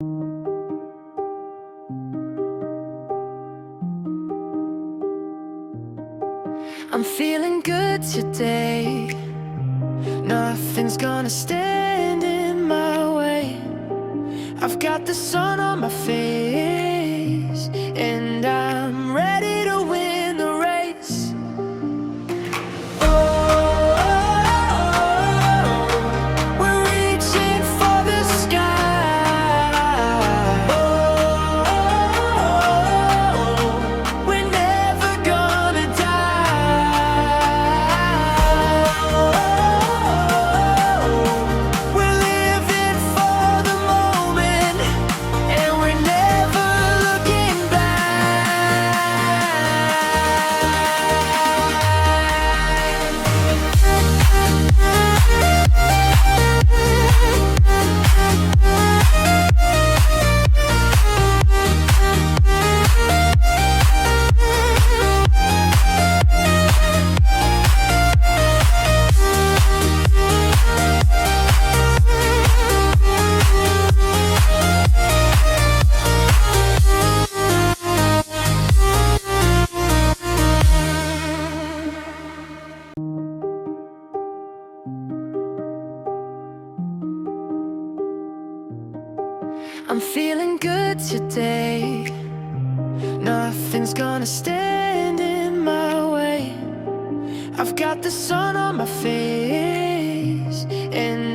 I'm feeling good today. Nothing's gonna stand in my way. I've got the sun on my face, and I'm ready to win the race. We're reaching for the sky. We're never gonna die. We're living for the moment, and we're never looking I'm feeling good today. Nothing's gonna stand in my way. I've got the sun on my face, and